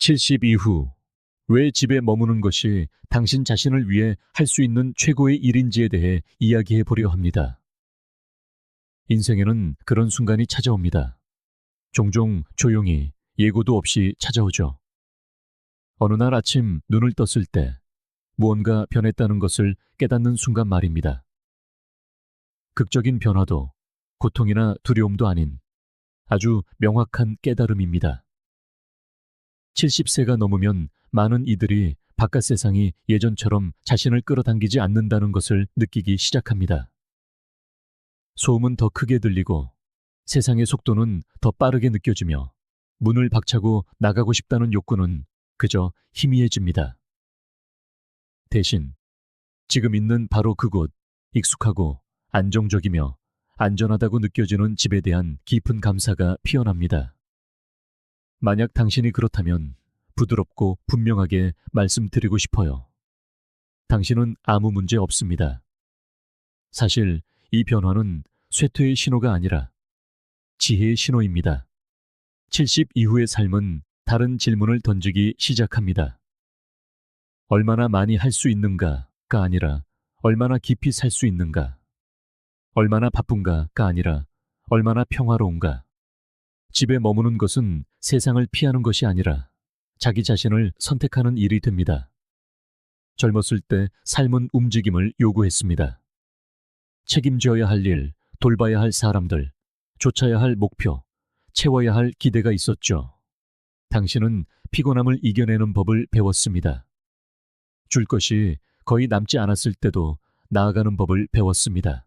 70 이후 왜 집에 머무는 것이 당신 자신을 위해 할 수 있는 최고의 일인지에 대해 이야기해 보려 합니다. 인생에는 그런 순간이 찾아옵니다. 종종 조용히 예고도 없이 찾아오죠. 어느 날 아침 눈을 떴을 때 무언가 변했다는 것을 깨닫는 순간 말입니다. 극적인 변화도 고통이나 두려움도 아닌 아주 명확한 깨달음입니다. 70세가 넘으면 많은 이들이 바깥 세상이 예전처럼 자신을 끌어당기지 않는다는 것을 느끼기 시작합니다. 소음은 더 크게 들리고 세상의 속도는 더 빠르게 느껴지며 문을 박차고 나가고 싶다는 욕구는 그저 희미해집니다. 대신 지금 있는 바로 그곳, 익숙하고 안정적이며 안전하다고 느껴지는 집에 대한 깊은 감사가 피어납니다. 만약 당신이 그렇다면 부드럽고 분명하게 말씀드리고 싶어요. 당신은 아무 문제 없습니다. 사실 이 변화는 쇠퇴의 신호가 아니라 지혜의 신호입니다. 70 이후의 삶은 다른 질문을 던지기 시작합니다. 얼마나 많이 할 수 있는가가 아니라 얼마나 깊이 살 수 있는가. 얼마나 바쁜가가 아니라 얼마나 평화로운가. 집에 머무는 것은 세상을 피하는 것이 아니라 자기 자신을 선택하는 일이 됩니다. 젊었을 때 삶은 움직임을 요구했습니다. 책임져야 할 일, 돌봐야 할 사람들, 좇아야 할 목표, 채워야 할 기대가 있었죠. 당신은 피곤함을 이겨내는 법을 배웠습니다. 줄 것이 거의 남지 않았을 때도 나아가는 법을 배웠습니다.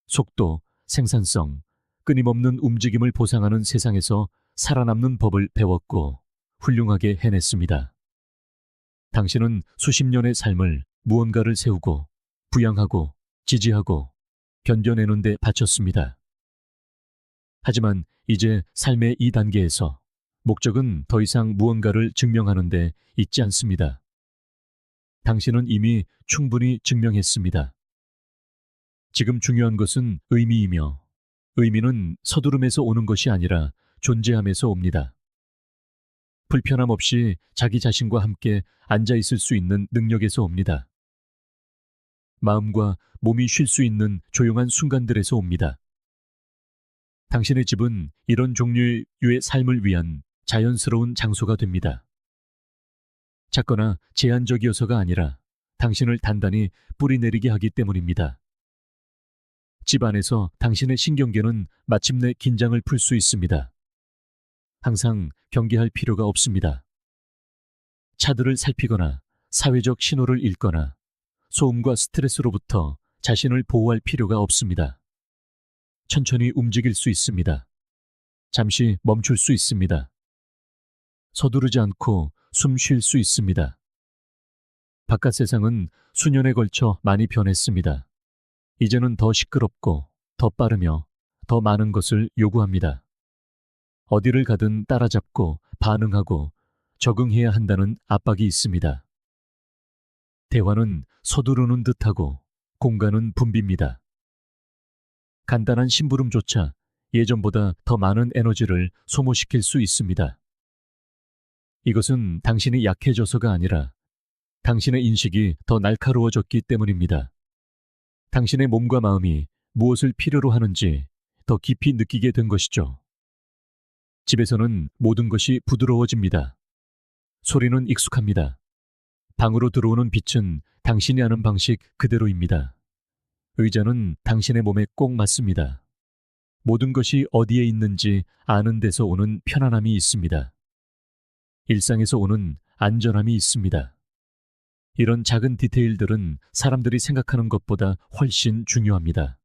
속도, 생산성, 끊임없는 움직임을 보상하는 세상에서 살아남는 법을 배웠고 훌륭하게 해냈습니다. 당신은 수십 년의 삶을 무언가를 세우고 부양하고 지지하고 견뎌내는 데 바쳤습니다. 하지만 이제 삶의 이 단계에서 목적은 더 이상 무언가를 증명하는 데 있지 않습니다. 당신은 이미 충분히 증명했습니다. 지금 중요한 것은 의미이며 의미는 서두름에서 오는 것이 아니라 존재함에서 옵니다. 불편함 없이 자기 자신과 함께 앉아 있을 수 있는 능력에서 옵니다. 마음과 몸이 쉴 수 있는 조용한 순간들에서 옵니다. 당신의 집은 이런 종류의 삶을 위한 자연스러운 장소가 됩니다. 작거나 제한적이어서가 아니라 당신을 단단히 뿌리내리게 하기 때문입니다. 집 안에서 당신의 신경계는 마침내 긴장을 풀 수 있습니다. 항상 경계할 필요가 없습니다. 차들을 살피거나 사회적 신호를 읽거나 소음과 스트레스로부터 자신을 보호할 필요가 없습니다. 천천히 움직일 수 있습니다. 잠시 멈출 수 있습니다. 서두르지 않고 숨 쉴 수 있습니다. 바깥 세상은 수년에 걸쳐 많이 변했습니다. 이제는 더 시끄럽고 더 빠르며 더 많은 것을 요구합니다. 어디를 가든 따라잡고 반응하고 적응해야 한다는 압박이 있습니다. 대화는 서두르는 듯하고 공간은 붐빕니다. 간단한 심부름조차 예전보다 더 많은 에너지를 소모시킬 수 있습니다. 이것은 당신이 약해져서가 아니라 당신의 인식이 더 날카로워졌기 때문입니다. 당신의 몸과 마음이 무엇을 필요로 하는지 더 깊이 느끼게 된 것이죠. 집에서는 모든 것이 부드러워집니다. 소리는 익숙합니다. 방으로 들어오는 빛은 당신이 아는 방식 그대로입니다. 의자는 당신의 몸에 꼭 맞습니다. 모든 것이 어디에 있는지 아는 데서 오는 편안함이 있습니다. 일상에서 오는 안전함이 있습니다. 이런 작은 디테일들은 사람들이 생각하는 것보다 훨씬 중요합니다.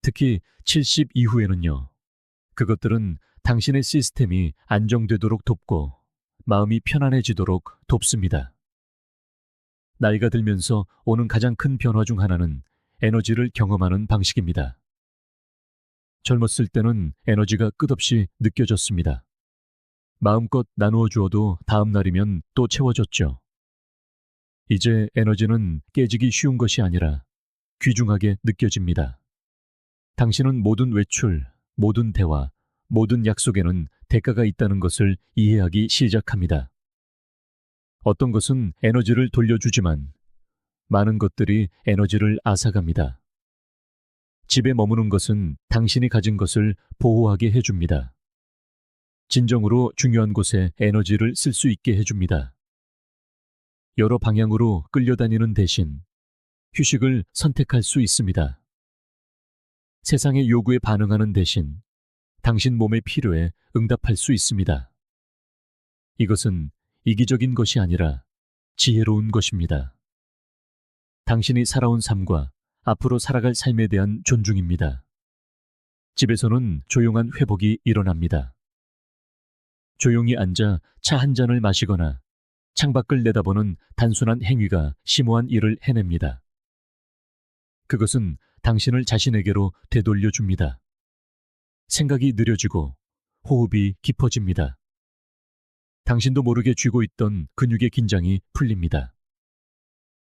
특히 70 이후에는요. 그것들은 당신의 시스템이 안정되도록 돕고 마음이 편안해지도록 돕습니다. 나이가 들면서 오는 가장 큰 변화 중 하나는 에너지를 경험하는 방식입니다. 젊었을 때는 에너지가 끝없이 느껴졌습니다. 마음껏 나누어 주어도 다음 날이면 또 채워졌죠. 이제 에너지는 깨지기 쉬운 것이 아니라 귀중하게 느껴집니다. 당신은 모든 외출, 모든 대화, 모든 약속에는 대가가 있다는 것을 이해하기 시작합니다. 어떤 것은 에너지를 돌려주지만 많은 것들이 에너지를 앗아갑니다. 집에 머무는 것은 당신이 가진 것을 보호하게 해줍니다. 진정으로 중요한 곳에 에너지를 쓸 수 있게 해줍니다. 여러 방향으로 끌려다니는 대신 휴식을 선택할 수 있습니다. 세상의 요구에 반응하는 대신 당신 몸의 필요에 응답할 수 있습니다. 이것은 이기적인 것이 아니라 지혜로운 것입니다. 당신이 살아온 삶과 앞으로 살아갈 삶에 대한 존중입니다. 집에서는 조용한 회복이 일어납니다. 조용히 앉아 차 한 잔을 마시거나 창밖을 내다보는 단순한 행위가 심오한 일을 해냅니다. 그것은 당신을 자신에게로 되돌려 줍니다. 생각이 느려지고 호흡이 깊어집니다. 당신도 모르게 쥐고 있던 근육의 긴장이 풀립니다.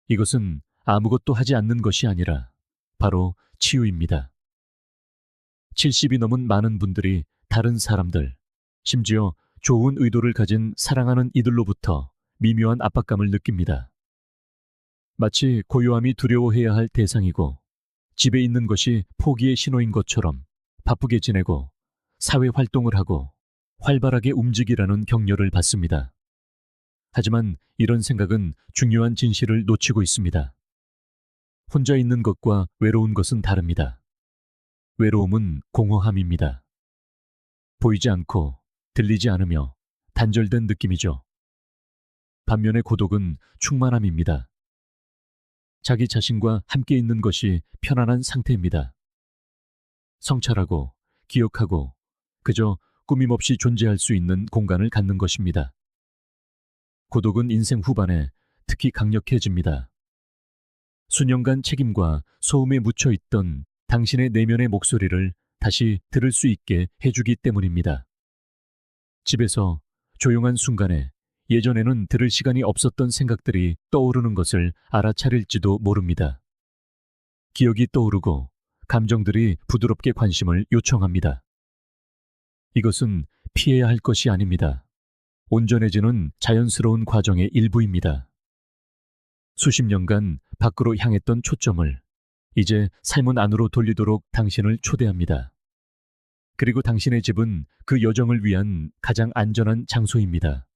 이것은 아무것도 하지 않는 것이 아니라 바로 치유입니다. 70이 넘은 많은 분들이 다른 사람들, 심지어 좋은 의도를 가진 사랑하는 이들로부터 미묘한 압박감을 느낍니다. 마치 고요함이 두려워해야 할 대상이고 집에 있는 것이 포기의 신호인 것처럼 바쁘게 지내고 사회 활동을 하고 활발하게 움직이라는 격려를 받습니다. 하지만 이런 생각은 중요한 진실을 놓치고 있습니다. 혼자 있는 것과 외로운 것은 다릅니다. 외로움은 공허함입니다. 보이지 않고 들리지 않으며 단절된 느낌이죠. 반면에 고독은 충만함입니다. 자기 자신과 함께 있는 것이 편안한 상태입니다. 성찰하고 기억하고 그저 꾸밈없이 존재할 수 있는 공간을 갖는 것입니다. 고독은 인생 후반에 특히 강력해집니다. 수년간 책임과 소음에 묻혀 있던 당신의 내면의 목소리를 다시 들을 수 있게 해주기 때문입니다. 집에서 조용한 순간에 예전에는 들을 시간이 없었던 생각들이 떠오르는 것을 알아차릴지도 모릅니다. 기억이 떠오르고 감정들이 부드럽게 관심을 요청합니다. 이것은 피해야 할 것이 아닙니다. 온전해지는 자연스러운 과정의 일부입니다. 수십 년간 밖으로 향했던 초점을 이제 삶은 안으로 돌리도록 당신을 초대합니다. 그리고 당신의 집은 그 여정을 위한 가장 안전한 장소입니다.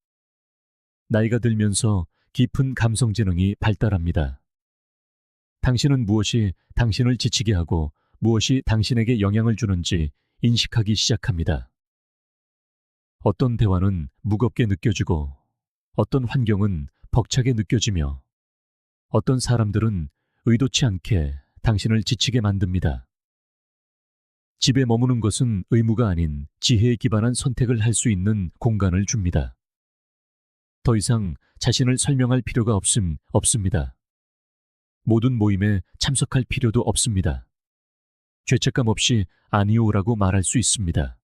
나이가 들면서 깊은 감성 지능이 발달합니다. 당신은 무엇이 당신을 지치게 하고 무엇이 당신에게 영향을 주는지 인식하기 시작합니다. 어떤 대화는 무겁게 느껴지고 어떤 환경은 벅차게 느껴지며 어떤 사람들은 의도치 않게 당신을 지치게 만듭니다. 집에 머무는 것은 의무가 아닌 지혜에 기반한 선택을 할 수 있는 공간을 줍니다. 더 이상 자신을 설명할 필요가 없습니다. 모든 모임에 참석할 필요도 없습니다. 죄책감 없이 아니오라고 말할 수 있습니다.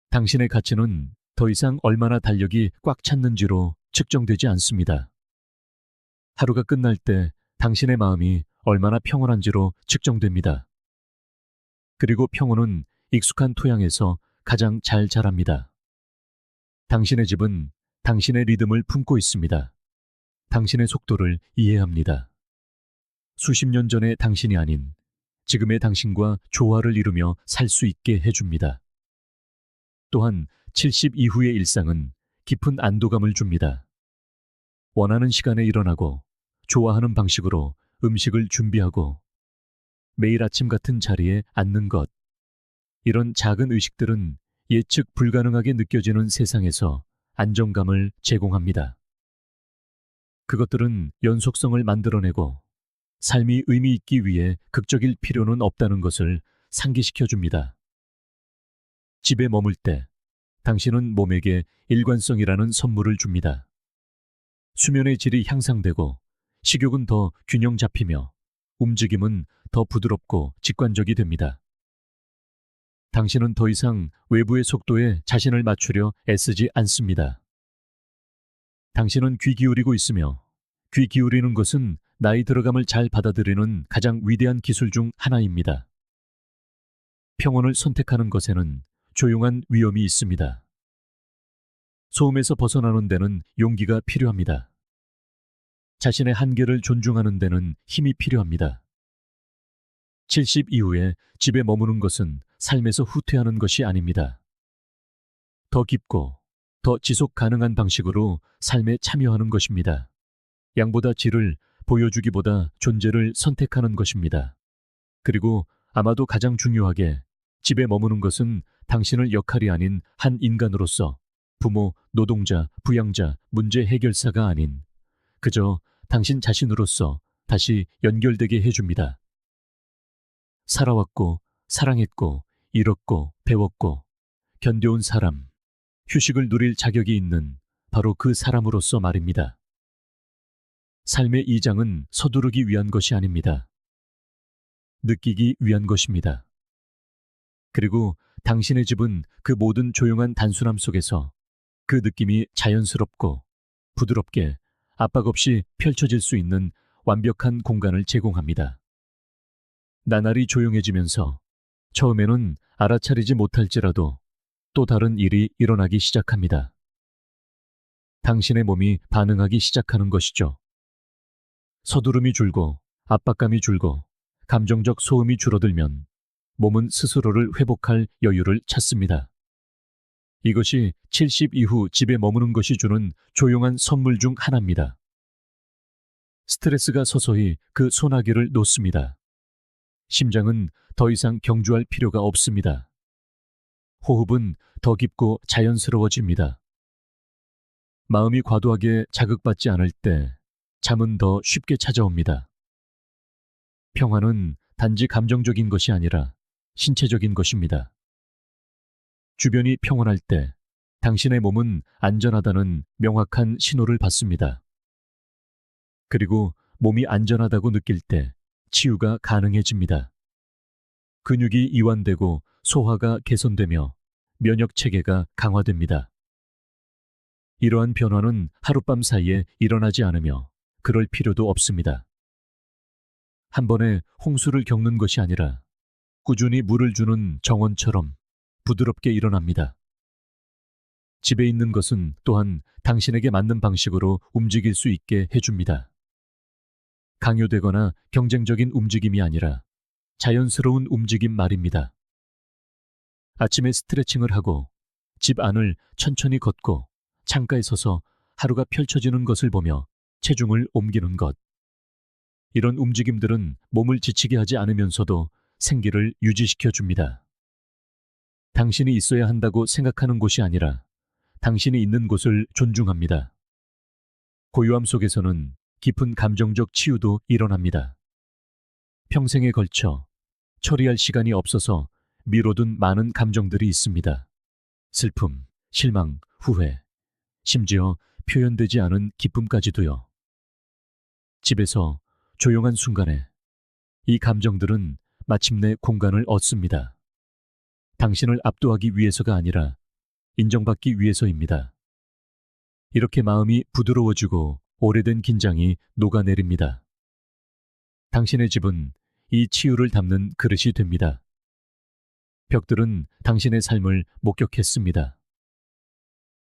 당신의 가치는 더 이상 얼마나 달력이 꽉 찼는지로 측정되지 않습니다. 하루가 끝날 때 당신의 마음이 얼마나 평온한지로 측정됩니다. 그리고 평온은 익숙한 토양에서 가장 잘 자랍니다. 당신의 집은 당신의 리듬을 품고 있습니다. 당신의 속도를 이해합니다. 수십 년 전의 당신이 아닌 지금의 당신과 조화를 이루며 살 수 있게 해줍니다. 또한 70 이후의 일상은 깊은 안도감을 줍니다. 원하는 시간에 일어나고 좋아하는 방식으로 음식을 준비하고 매일 아침 같은 자리에 앉는 것. 이런 작은 의식들은 예측 불가능하게 느껴지는 세상에서 안정감을 제공합니다. 그것들은 연속성을 만들어내고 삶이 의미 있기 위해 극적일 필요는 없다는 것을 상기시켜 줍니다. 집에 머물 때 당신은 몸에게 일관성이라는 선물을 줍니다. 수면의 질이 향상되고 식욕은 더 균형 잡히며 움직임은 더 부드럽고 직관적이 됩니다. 당신은 더 이상 외부의 속도에 자신을 맞추려 애쓰지 않습니다. 당신은 귀 기울이고 있으며 귀 기울이는 것은 나이 들어감을 잘 받아들이는 가장 위대한 기술 중 하나입니다. 평온을 선택하는 것에는 조용한 위험이 있습니다. 소음에서 벗어나는 데는 용기가 필요합니다. 자신의 한계를 존중하는 데는 힘이 필요합니다. 70 이후에 집에 머무는 것은 삶에서 후퇴하는 것이 아닙니다. 더 깊고 더 지속 가능한 방식으로 삶에 참여하는 것입니다. 양보다 질을, 보여주기보다 존재를 선택하는 것입니다. 그리고 아마도 가장 중요하게 집에 머무는 것은 당신의 역할이 아닌 한 인간으로서 부모, 노동자, 부양자, 문제 해결사가 아닌 그저 당신 자신으로서 다시 연결되게 해줍니다. 살아왔고, 사랑했고, 잃었고, 배웠고, 견뎌온 사람, 휴식을 누릴 자격이 있는 바로 그 사람으로서 말입니다. 삶의 이 장은 서두르기 위한 것이 아닙니다. 느끼기 위한 것입니다. 그리고 당신의 집은 그 모든 조용한 단순함 속에서 그 느낌이 자연스럽고 부드럽게 압박 없이 펼쳐질 수 있는 완벽한 공간을 제공합니다. 나날이 조용해지면서 처음에는 알아차리지 못할지라도 또 다른 일이 일어나기 시작합니다. 당신의 몸이 반응하기 시작하는 것이죠. 서두름이 줄고 압박감이 줄고 감정적 소음이 줄어들면 몸은 스스로를 회복할 여유를 찾습니다. 이것이 70 이후 집에 머무는 것이 주는 조용한 선물 중 하나입니다. 스트레스가 서서히 그 소나기를 놓습니다. 심장은 더 이상 경주할 필요가 없습니다. 호흡은 더 깊고 자연스러워집니다. 마음이 과도하게 자극받지 않을 때 잠은 더 쉽게 찾아옵니다. 평화는 단지 감정적인 것이 아니라 신체적인 것입니다. 주변이 평온할 때 당신의 몸은 안전하다는 명확한 신호를 받습니다. 그리고 몸이 안전하다고 느낄 때 치유가 가능해집니다. 근육이 이완되고 소화가 개선되며 면역 체계가 강화됩니다. 이러한 변화는 하룻밤 사이에 일어나지 않으며 그럴 필요도 없습니다. 한 번에 홍수를 겪는 것이 아니라 꾸준히 물을 주는 정원처럼 부드럽게 일어납니다. 집에 있는 것은 또한 당신에게 맞는 방식으로 움직일 수 있게 해줍니다. 강요되거나 경쟁적인 움직임이 아니라 자연스러운 움직임 말입니다. 아침에 스트레칭을 하고 집 안을 천천히 걷고 창가에 서서 하루가 펼쳐지는 것을 보며 체중을 옮기는 것. 이런 움직임들은 몸을 지치게 하지 않으면서도 생기를 유지시켜 줍니다. 당신이 있어야 한다고 생각하는 곳이 아니라 당신이 있는 곳을 존중합니다. 고요함 속에서는 깊은 감정적 치유도 일어납니다. 평생에 걸쳐 처리할 시간이 없어서 미뤄둔 많은 감정들이 있습니다. 슬픔, 실망, 후회, 심지어 표현되지 않은 기쁨까지도요. 집에서 조용한 순간에 이 감정들은 마침내 공간을 얻습니다. 당신을 압도하기 위해서가 아니라 인정받기 위해서입니다. 이렇게 마음이 부드러워지고 오래된 긴장이 녹아내립니다. 당신의 집은 이 치유를 담는 그릇이 됩니다. 벽들은 당신의 삶을 목격했습니다.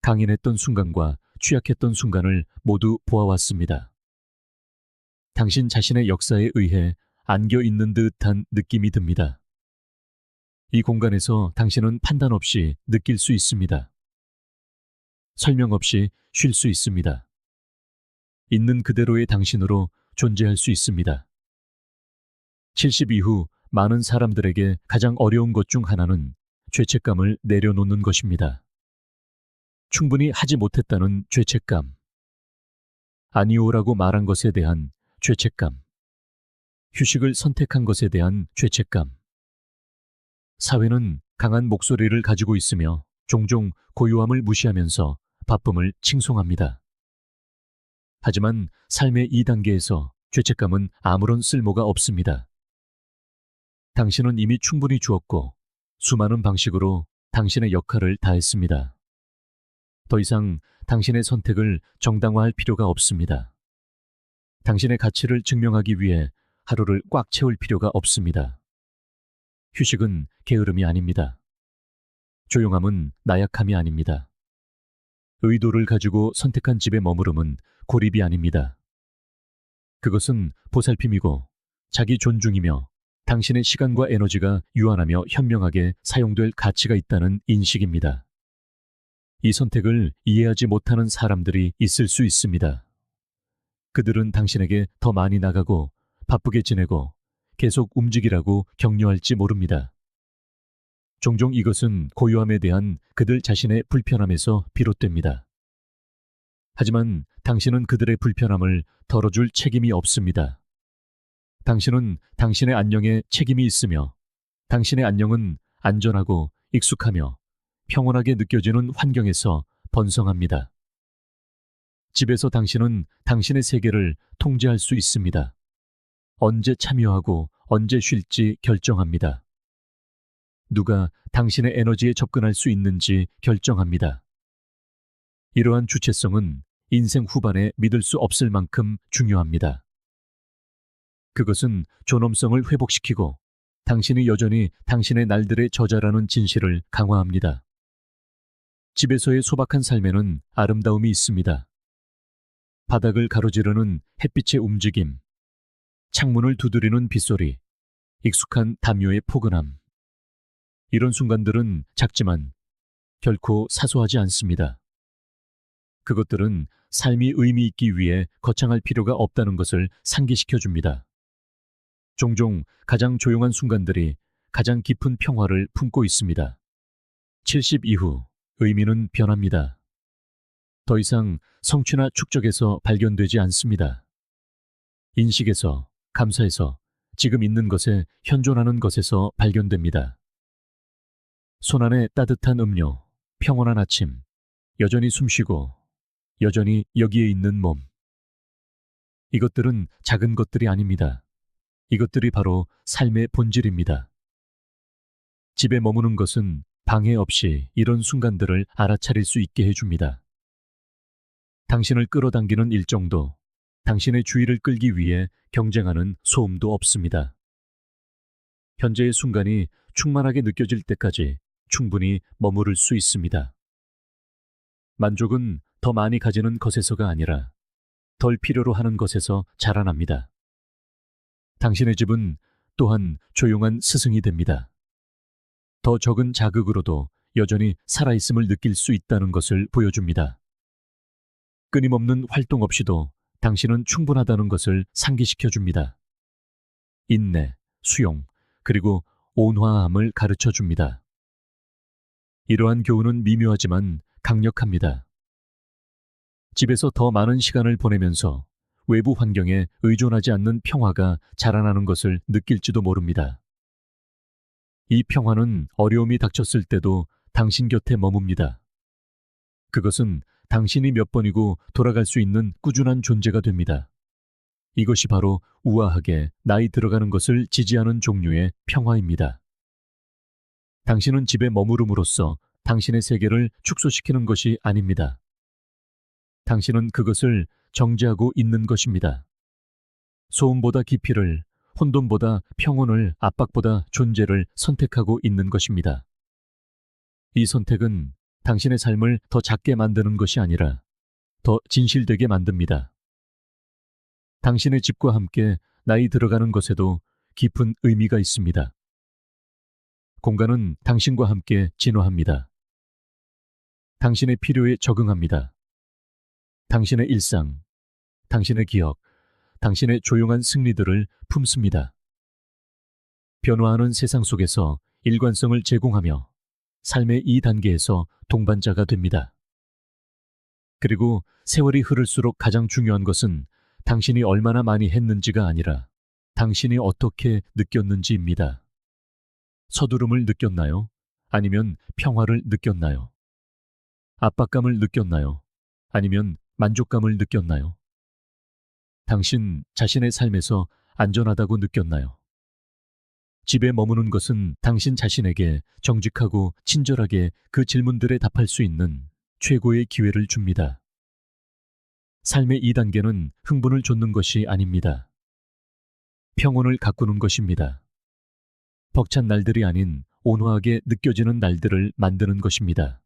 강인했던 순간과 취약했던 순간을 모두 보아왔습니다. 당신 자신의 역사에 의해 안겨 있는 듯한 느낌이 듭니다. 이 공간에서 당신은 판단 없이 느낄 수 있습니다. 설명 없이 쉴 수 있습니다. 있는 그대로의 당신으로 존재할 수 있습니다. 70 이후 많은 사람들에게 가장 어려운 것 중 하나는 죄책감을 내려놓는 것입니다. 충분히 하지 못했다는 죄책감, 아니오라고 말한 것에 대한 죄책감, 휴식을 선택한 것에 대한 죄책감. 사회는 강한 목소리를 가지고 있으며 종종 고요함을 무시하면서 바쁨을 칭송합니다. 하지만 삶의 이 단계에서 죄책감은 아무런 쓸모가 없습니다. 당신은 이미 충분히 주었고 수많은 방식으로 당신의 역할을 다했습니다. 더 이상 당신의 선택을 정당화할 필요가 없습니다. 당신의 가치를 증명하기 위해 하루를 꽉 채울 필요가 없습니다. 휴식은 게으름이 아닙니다. 조용함은 나약함이 아닙니다. 의도를 가지고 선택한 집에 머무름은 고립이 아닙니다. 그것은 보살핌이고 자기 존중이며 당신의 시간과 에너지가 유한하며 현명하게 사용될 가치가 있다는 인식입니다. 이 선택을 이해하지 못하는 사람들이 있을 수 있습니다. 그들은 당신에게 더 많이 나가고 바쁘게 지내고 계속 움직이라고 격려할지 모릅니다. 종종 이것은 고요함에 대한 그들 자신의 불편함에서 비롯됩니다. 하지만 당신은 그들의 불편함을 덜어줄 책임이 없습니다. 당신은 당신의 안녕에 책임이 있으며 당신의 안녕은 안전하고 익숙하며 평온하게 느껴지는 환경에서 번성합니다. 집에서 당신은 당신의 세계를 통제할 수 있습니다. 언제 참여하고 언제 쉴지 결정합니다. 누가 당신의 에너지에 접근할 수 있는지 결정합니다. 이러한 주체성은 인생 후반에 믿을 수 없을 만큼 중요합니다. 그것은 존엄성을 회복시키고 당신이 여전히 당신의 날들의 저자라는 진실을 강화합니다. 집에서의 소박한 삶에는 아름다움이 있습니다. 바닥을 가로지르는 햇빛의 움직임, 창문을 두드리는 빗소리, 익숙한 담요의 포근함. 이런 순간들은 작지만 결코 사소하지 않습니다. 그것들은 삶이 의미 있기 위해 거창할 필요가 없다는 것을 상기시켜 줍니다. 종종 가장 조용한 순간들이 가장 깊은 평화를 품고 있습니다. 70 이후 의미는 변합니다. 더 이상 성취나 축적에서 발견되지 않습니다. 인식에서, 감사에서, 지금 있는 것에 현존하는 것에서 발견됩니다. 손안에 따뜻한 음료, 평온한 아침, 여전히 숨쉬고 여전히 여기에 있는 몸. 이것들은 작은 것들이 아닙니다. 이것들이 바로 삶의 본질입니다. 집에 머무는 것은 방해 없이 이런 순간들을 알아차릴 수 있게 해줍니다. 당신을 끌어당기는 일정도, 당신의 주의를 끌기 위해 경쟁하는 소음도 없습니다. 현재의 순간이 충만하게 느껴질 때까지 충분히 머무를 수 있습니다. 만족은 더 많이 가지는 것에서가 아니라 덜 필요로 하는 것에서 자라납니다. 당신의 집은 또한 조용한 스승이 됩니다. 더 적은 자극으로도 여전히 살아있음을 느낄 수 있다는 것을 보여줍니다. 끊임없는 활동 없이도 당신은 충분하다는 것을 상기시켜 줍니다. 인내, 수용, 그리고 온화함을 가르쳐 줍니다. 이러한 교훈은 미묘하지만 강력합니다. 집에서 더 많은 시간을 보내면서 외부 환경에 의존하지 않는 평화가 자라나는 것을 느낄지도 모릅니다. 이 평화는 어려움이 닥쳤을 때도 당신 곁에 머뭅니다. 그것은 당신이 몇 번이고 돌아갈 수 있는 꾸준한 존재가 됩니다. 이것이 바로 우아하게 나이 들어가는 것을 지지하는 종류의 평화입니다. 당신은 집에 머무름으로써 당신의 세계를 축소시키는 것이 아닙니다. 당신은 그것을 정지하고 있는 것입니다. 소음보다 깊이를, 혼돈보다 평온을, 압박보다 존재를 선택하고 있는 것입니다. 이 선택은 당신의 삶을 더 작게 만드는 것이 아니라 더 진실되게 만듭니다. 당신의 집과 함께 나이 들어가는 것에도 깊은 의미가 있습니다. 공간은 당신과 함께 진화합니다. 당신의 필요에 적응합니다. 당신의 일상, 당신의 기억, 당신의 조용한 승리들을 품습니다. 변화하는 세상 속에서 일관성을 제공하며 삶의 이 단계에서 동반자가 됩니다. 그리고 세월이 흐를수록 가장 중요한 것은 당신이 얼마나 많이 했는지가 아니라 당신이 어떻게 느꼈는지입니다. 서두름을 느꼈나요? 아니면 평화를 느꼈나요? 압박감을 느꼈나요? 아니면 만족감을 느꼈나요? 당신 자신의 삶에서 안전하다고 느꼈나요? 집에 머무는 것은 당신 자신에게 정직하고 친절하게 그 질문들에 답할 수 있는 최고의 기회를 줍니다. 삶의 2단계는 흥분을 좇는 것이 아닙니다. 평온을 가꾸는 것입니다. 벅찬 날들이 아닌 온화하게 느껴지는 날들을 만드는 것입니다.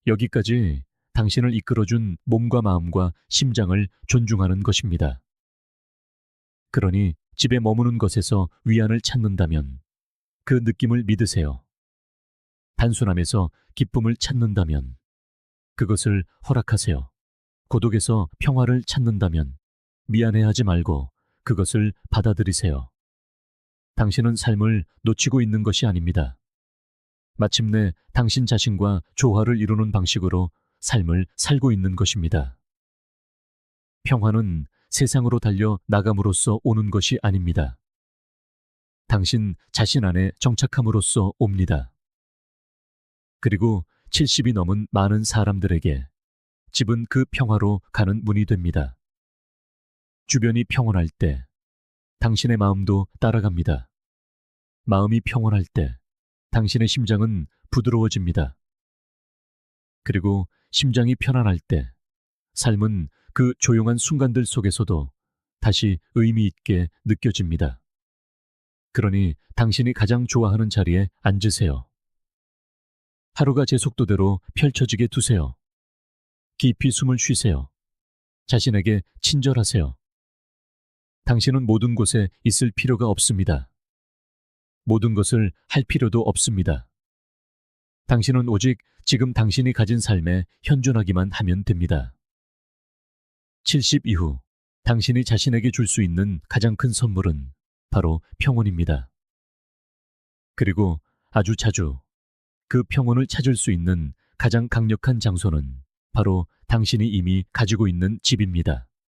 여기까지 당신을 이끌어준 몸과 마음과 심장을 존중하는 것입니다. 그러니 집에 머무는 것에서 위안을 찾는다면 그 느낌을 믿으세요. 단순함에서 기쁨을 찾는다면 그것을 허락하세요. 고독에서 평화를 찾는다면 미안해하지 말고 그것을 받아들이세요. 당신은 삶을 놓치고 있는 것이 아닙니다. 마침내 당신 자신과 조화를 이루는 방식으로 삶을 살고 있는 것입니다. 평화는 세상으로 달려 나감으로써 오는 것이 아닙니다. 당신 자신 안에 정착함으로써 옵니다. 그리고 70이 넘은 많은 사람들에게 집은 그 평화로 가는 문이 됩니다. 주변이 평온할 때 당신의 마음도 따라갑니다. 마음이 평온할 때 당신의 심장은 부드러워집니다. 그리고 심장이 편안할 때 삶은 그 조용한 순간들 속에서도 다시 의미 있게 느껴집니다. 그러니 당신이 가장 좋아하는 자리에 앉으세요. 하루가 제 속도대로 펼쳐지게 두세요. 깊이 숨을 쉬세요. 자신에게 친절하세요. 당신은 모든 곳에 있을 필요가 없습니다. 모든 것을 할 필요도 없습니다. 당신은 오직 지금 당신이 가진 삶에 현존하기만 하면 됩니다. 70 이후 당신이 자신에게 줄 수 있는 가장 큰 선물은 바로 평온입니다. 그리고 아주 자주 그 평온을 찾을 수 있는 가장 강력한 장소는 바로 당신이 이미 가지고 있는 집입니다.